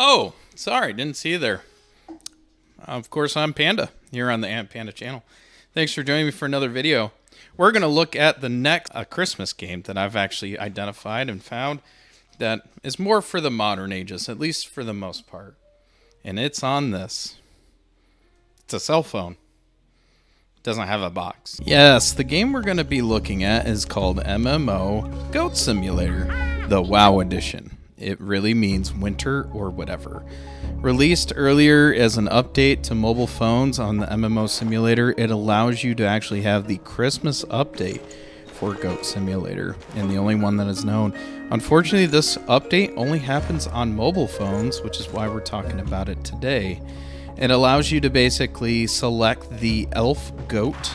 Oh, sorry, didn't see you there. Of course, I'm Panda here on the Ant Panda channel. Thanks for joining me for another video. We're going to look at the next Christmas game that I've actually identified and found that is more for the modern ages, at least for the most part. And it's on this. It's a cell phone. It doesn't have a box. Yes, the game we're going to be looking at is called MMO Goat Simulator, the WoW edition. It really means winter or whatever. Released earlier as an update to mobile phones on the MMO Simulator, it allows you to actually have the Christmas update for Goat Simulator, and the only one that is known. Unfortunately, this update only happens on mobile phones, which is why we're talking about it today. It allows you to basically select the elf goat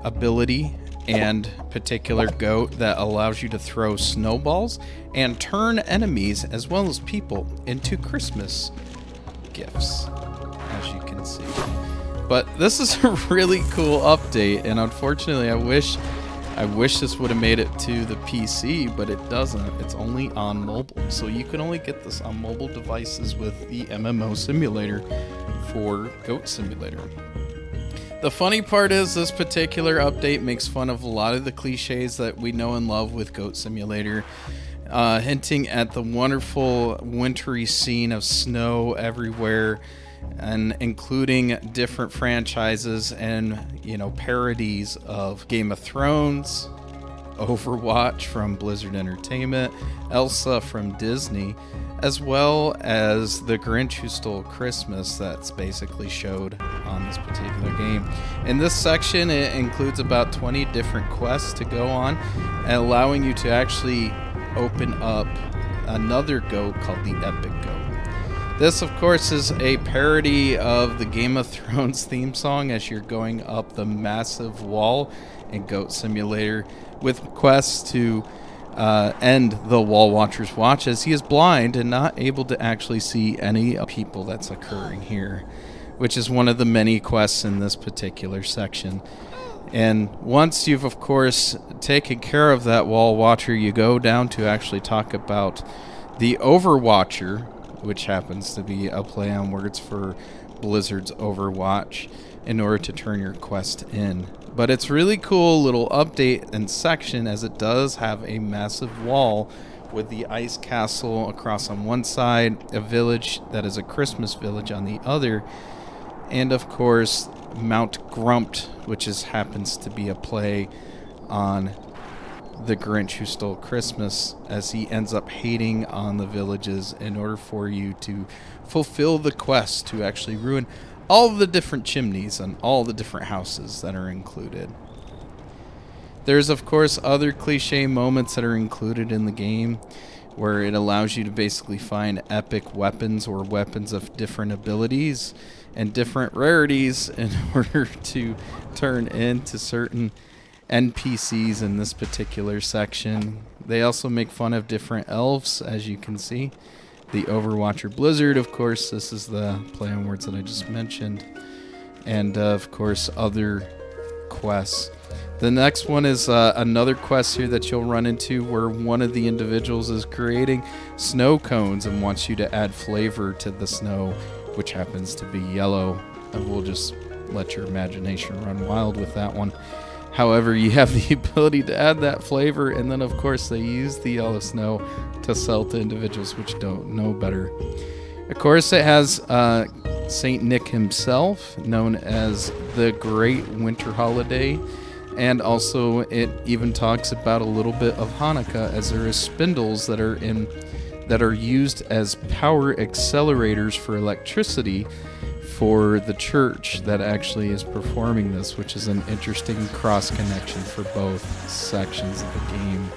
ability and particular goat that allows you to throw snowballs and turn enemies as well as people into Christmas gifts, as you can see. But this is a really cool update, and unfortunately I wish this would have made it to the PC, but it doesn't. It's only on mobile, so you can only get this on mobile devices with the MMO Simulator for Goat Simulator. The funny part is this particular update makes fun of a lot of the cliches that we know and love with Goat Simulator, hinting at the wonderful wintry scene of snow everywhere, and including different franchises and, parodies of Game of Thrones, Overwatch from Blizzard Entertainment, Elsa from Disney, as well as the Grinch Who Stole Christmas that's basically showed on this particular game. In this section, it includes about 20 different quests to go on, and allowing you to actually open up another goat called the Epic Goat. This, of course, is a parody of the Game of Thrones theme song as you're going up the massive wall in Goat Simulator, with quests to end the Wall Watcher's watch, as he is blind and not able to actually see any people that's occurring here, which is one of the many quests in this particular section. And once you've, of course, taken care of that Wall Watcher, you go down to actually talk about the Overwatcher, which happens to be a play on words for Blizzard's Overwatch, in order to turn your quest in. But it's really cool little update and section, as it does have a massive wall with the ice castle across on one side, a village that is a Christmas village on the other, and of course Mount Grumpt, which happens to be a play on the Grinch Who Stole Christmas, as he ends up hating on the villages in order for you to fulfill the quest to actually ruin all the different chimneys and all the different houses that are included. There's, of course, other cliche moments that are included in the game, where it allows you to basically find epic weapons or weapons of different abilities and different rarities in order to turn into certain NPCs in this particular section. They also make fun of different elves, as you can see. The Overwatcher Blizzard, of course, this is the play on words that I just mentioned. And, of course, other quests. The next one is another quest here that you'll run into, where one of the individuals is creating snow cones and wants you to add flavor to the snow, which happens to be yellow. And we'll just let your imagination run wild with that one. However, you have the ability to add that flavor, and then, of course, they use the yellow snow to sell to individuals which don't know better. Of course, it has Saint Nick himself, known as the Great Winter Holiday, and also it even talks about a little bit of Hanukkah, as there is spindles that are used as power accelerators for electricity for the church that actually is performing this, which is an interesting cross connection for both sections of the game.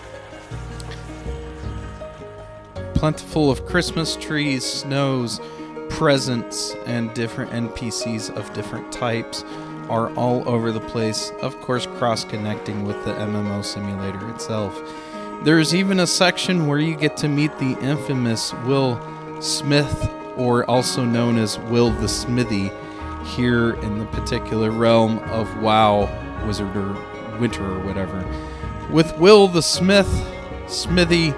Plentiful of Christmas trees, snows, presents, and different NPCs of different types are all over the place, of course cross-connecting with the MMO Simulator itself. There's even a section where you get to meet the infamous Will Smith, or also known as Will the Smithy, here in the particular realm of WoW, Wizard or Winter or whatever. With Will the Smith, Smithy,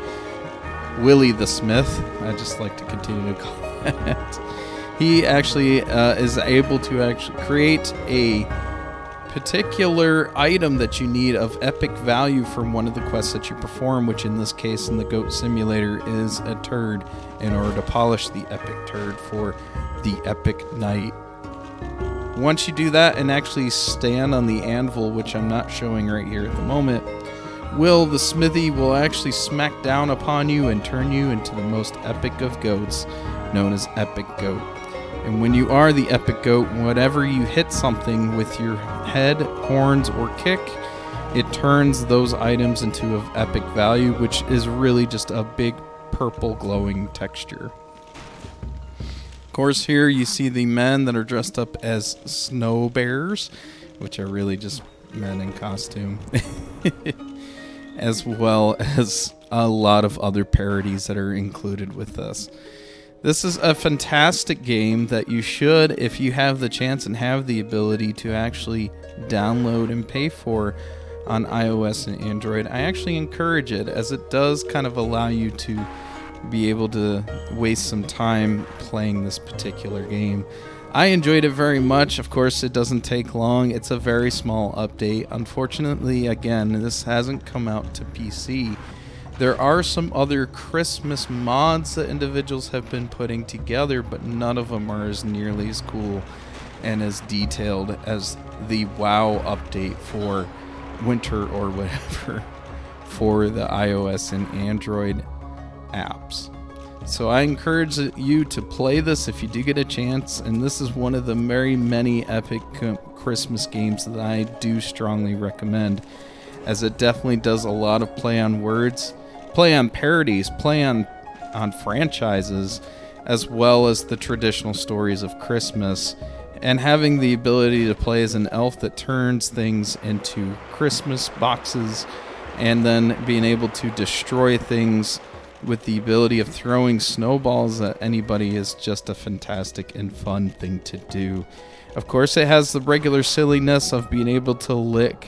Willy the Smith, I just like to continue to He actually is able to actually create a particular item that you need of epic value from one of the quests that you perform, which in this case in the Goat Simulator is a turd, in order to polish the epic turd for the epic night. Once you do that and actually stand on the anvil, which I'm not showing right here at the moment, Will the Smithy will actually smack down upon you and turn you into the most epic of goats, known as Epic Goat. And when you are the Epic Goat, whatever you hit something with your head, horns, or kick, it turns those items into of epic value, which is really just a big purple glowing texture. Of course, here you see the men that are dressed up as snow bears, which are really just men in costume, as well as a lot of other parodies that are included with this. This is a fantastic game that you should, if you have the chance and have the ability to actually download and pay for on iOS and Android. I actually encourage it, as it does kind of allow you to be able to waste some time playing this particular game. I enjoyed it very much. Of course, it doesn't take long. It's a very small update. Unfortunately, again, this hasn't come out to PC. There are some other Christmas mods that individuals have been putting together, but none of them are as nearly as cool and as detailed as the WoW update for Winter or whatever for the iOS and Android apps. So I encourage you to play this if you do get a chance, and this is one of the very many epic Christmas games that I do strongly recommend, as it definitely does a lot of play on words, play on parodies, play on franchises, as well as the traditional stories of Christmas, and having the ability to play as an elf that turns things into Christmas boxes, and then being able to destroy things with the ability of throwing snowballs at anybody is just a fantastic and fun thing to do. Of course, it has the regular silliness of being able to lick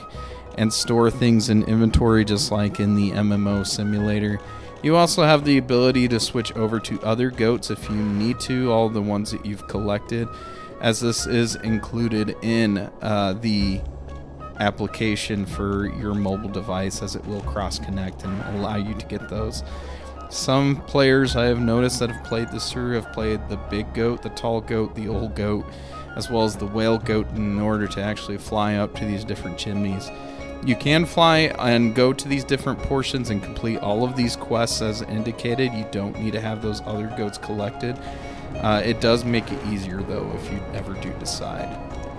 and store things in inventory, just like in the MMO simulator. You also have the ability to switch over to other goats if you need to, all the ones that you've collected, as this is included in the application for your mobile device, as it will cross-connect and allow you to get those. Some players I have noticed that have played this through have played the big goat, the tall goat, the old goat, as well as the whale goat, in order to actually fly up to these different chimneys. You can fly and go to these different portions and complete all of these quests as indicated. You don't need to have those other goats collected. It does make it easier, though, if you ever do decide.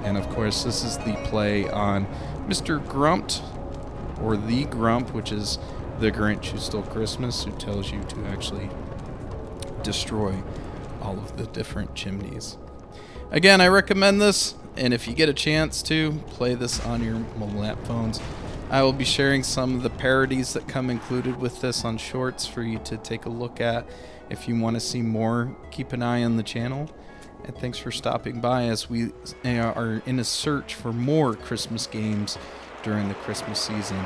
And of course, this is the play on Mr. Grump, or the Grump, which is the Grinch who stole Christmas, who tells you to actually destroy all of the different chimneys. Again, I recommend this, and if you get a chance to play this on your mobile app phones, I will be sharing some of the parodies that come included with this on Shorts for you to take a look at. If you want to see more, keep an eye on the channel. And thanks for stopping by, as we are in a search for more Christmas games during the Christmas season,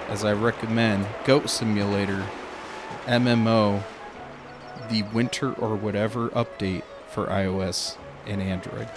as I recommend Goat Simulator MMO, the Winter or whatever update for iOS and Android.